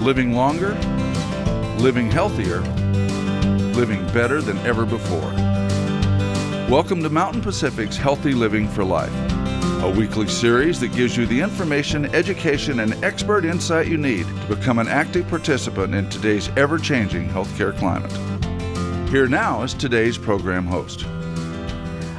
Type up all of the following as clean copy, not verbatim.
Living longer, living healthier, living better than ever before. Welcome to Mountain Pacific's Healthy Living for Life, a weekly series that gives you the information, education, and expert insight you need to become an active participant in today's ever-changing healthcare climate. Here now is today's program host.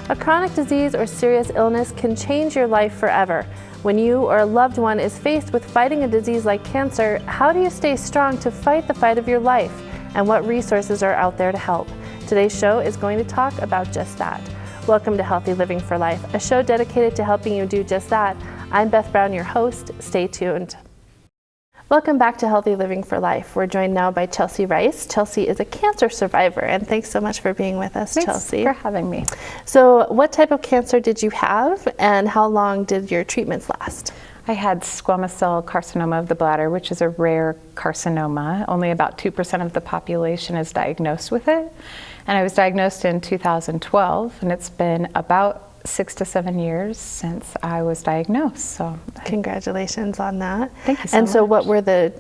A chronic disease or serious illness can change your life forever. When you or a loved one is faced with fighting a disease like cancer, how do you stay strong to fight the fight of your life? And what resources are out there to help? Today's show is going to talk about just that. Welcome to Healthy Living for Life, a show dedicated to helping you do just that. I'm Beth Brown, your host. Stay tuned. Welcome back to Healthy Living for Life. We're joined now by Chelsea Rice. Chelsea is a cancer survivor, and thanks so much for being with us, Chelsea. Thanks for having me. So what type of cancer did you have, and how long did your treatments last? I had squamous cell carcinoma of the bladder, which is a rare carcinoma. Only about 2% of the population is diagnosed with it. And I was diagnosed in 2012, and it's been about 6 to 7 years since I was diagnosed. So congratulations on that. Thank you so much. And so what were the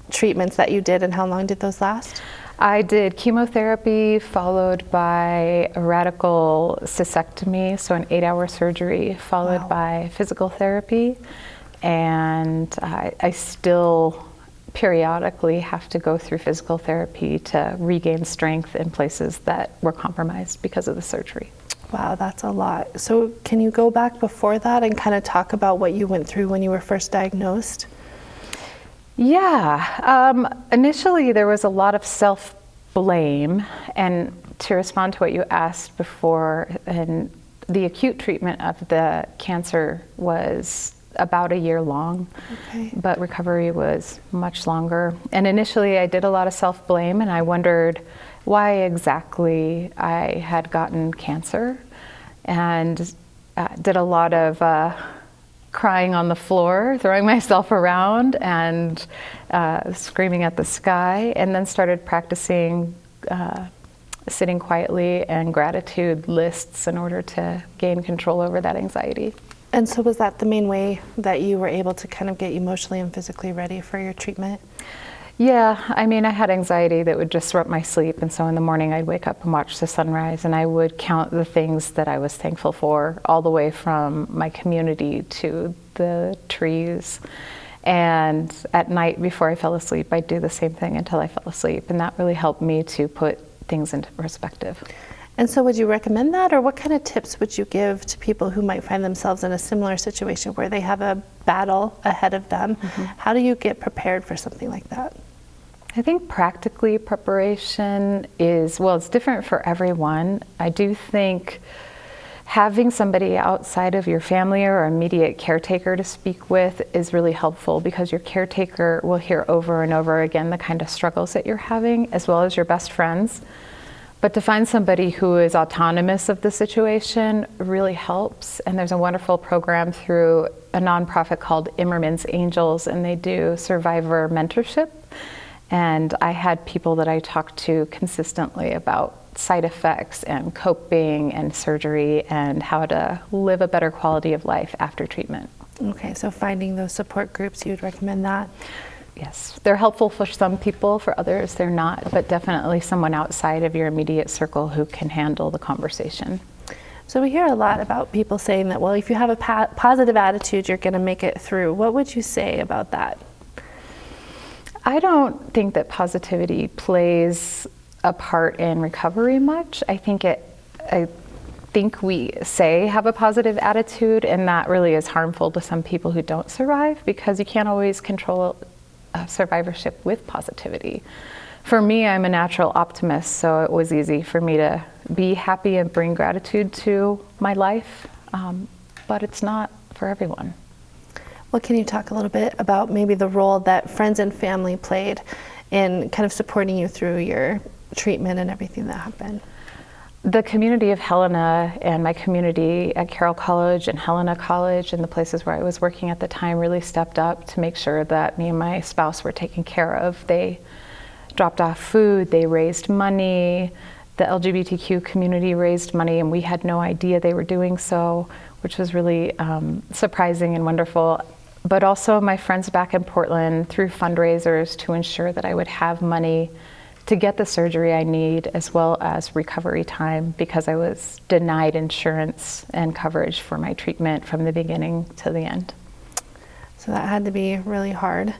treatments that you did, and how long did those last? I did chemotherapy followed by a radical cystectomy, so an 8-hour surgery, followed by physical therapy. And I still periodically have to go through physical therapy to regain strength in places that were compromised because of the surgery. Wow, that's a lot. So can you go back before that and kind of talk about what you went through when you were first diagnosed? Yeah, initially there was a lot of self-blame, and to respond to what you asked before, and the acute treatment of the cancer was about a year long, but recovery was much longer. And initially I did a lot of self-blame, and I wondered why exactly I had gotten cancer, and did a lot of crying on the floor, throwing myself around, and screaming at the sky, and then started practicing sitting quietly and gratitude lists in order to gain control over that anxiety. And so was that the main way that you were able to kind of get emotionally and physically ready for your treatment? Yeah, I mean, I had anxiety that would disrupt my sleep, and so in the morning I'd wake up and watch the sunrise, and I would count the things that I was thankful for, all the way from my community to the trees. And at night before I fell asleep, I'd do the same thing until I fell asleep, and that really helped me to put things into perspective. And so would you recommend that, or what kind of tips would you give to people who might find themselves in a similar situation where they have a battle ahead of them? How do you get prepared for something like that? I think practically preparation is, well, it's different for everyone. I do think having somebody outside of your family or immediate caretaker to speak with is really helpful, because your caretaker will hear over and over again the kind of struggles that you're having, as well as your best friends. But to find somebody who is autonomous of the situation really helps. And there's a wonderful program through a nonprofit called Immerman's Angels, and they do survivor mentorship. And I had people that I talked to consistently about side effects and coping and surgery and how to live a better quality of life after treatment. Okay, so finding those support groups, you would recommend that? Yes, they're helpful for some people, for others they're not, but definitely someone outside of your immediate circle who can handle the conversation. So we hear a lot about people saying that, well, if you have a positive attitude, you're going to make it through. What would you say about that? I don't think that positivity plays a part in recovery much. I think we say have a positive attitude, and that really is harmful to some people who don't survive, because you can't always control survivorship with positivity. For me, I'm a natural optimist, so it was easy for me to be happy and bring gratitude to my life, but it's not for everyone. Well, can you talk a little bit about maybe the role that friends and family played in kind of supporting you through your treatment and everything that happened? The community of Helena and my community at Carroll College and Helena College and the places where I was working at the time really stepped up to make sure that me and my spouse were taken care of. They dropped off food, they raised money, the LGBTQ community raised money, and we had no idea they were doing so, which was really surprising and wonderful. but also my friends back in Portland through fundraisers to ensure that I would have money to get the surgery I need, as well as recovery time, because I was denied insurance and coverage for my treatment from the beginning to the end. So that had to be really hard.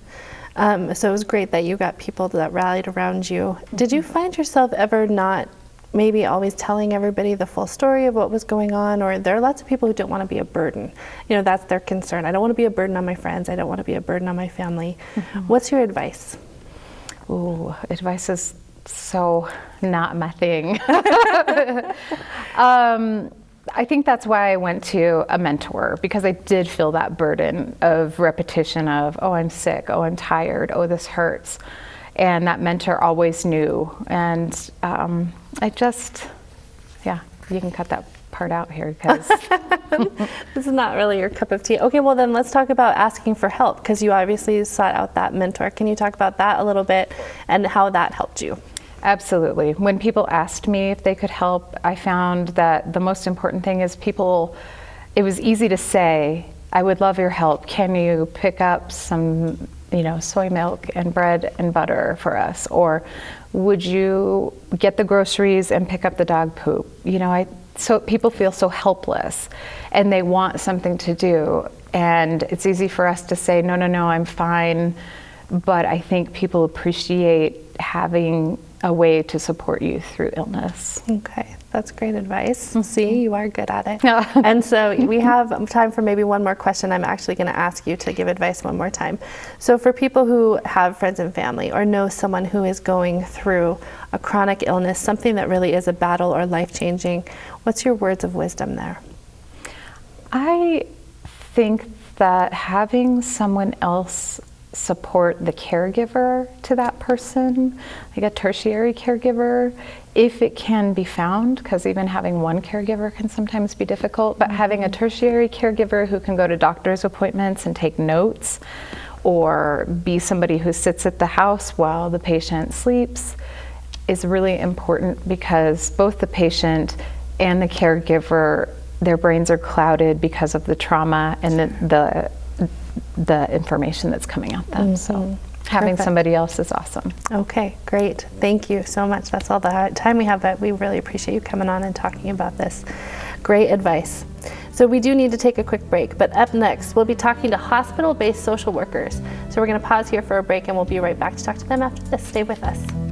So it was great that you got people that rallied around you. Did you find yourself ever not maybe always telling everybody the full story of what was going on? Or there are lots of people who don't want to be a burden. You know, that's their concern. I don't want to be a burden on my friends. I don't want to be a burden on my family. What's your advice? Ooh, advice is so not my thing. I think that's why I went to a mentor, because I did feel that burden of repetition of, oh, I'm sick, oh, I'm tired, oh, this hurts. And that mentor always knew. And I just, yeah, you can cut that part out here because this is not really your cup of tea. Okay, well then let's talk about asking for help, because you obviously sought out that mentor. Can you talk about that a little bit and how that helped you? Absolutely. When people asked me if they could help, I found that the most important thing is it was easy to say, I would love your help. Can you pick up some, soy milk and bread and butter for us? Or would you get the groceries and pick up the dog poop? So people feel so helpless and they want something to do. And it's easy for us to say, no, I'm fine. But I think people appreciate having a way to support you through illness. Okay, that's great advice. See, you are good at it. And so we have time for maybe one more question. I'm actually going to ask you to give advice one more time. So for people who have friends and family or know someone who is going through a chronic illness, something that really is a battle or life-changing, what's your words of wisdom there? I think that having someone else support the caregiver to that person, like a tertiary caregiver, if it can be found, because even having one caregiver can sometimes be difficult, but having a tertiary caregiver who can go to doctor's appointments and take notes, or be somebody who sits at the house while the patient sleeps, is really important, because both the patient and the caregiver, their brains are clouded because of the trauma and the information that's coming at them. So having somebody else is awesome. Okay, great. Thank you so much. That's all the time we have, but we really appreciate you coming on and talking about this. Great advice. So we do need to take a quick break, but up next we'll be talking to hospital-based social workers. So we're going to pause here for a break and we'll be right back to talk to them after this. Stay with us.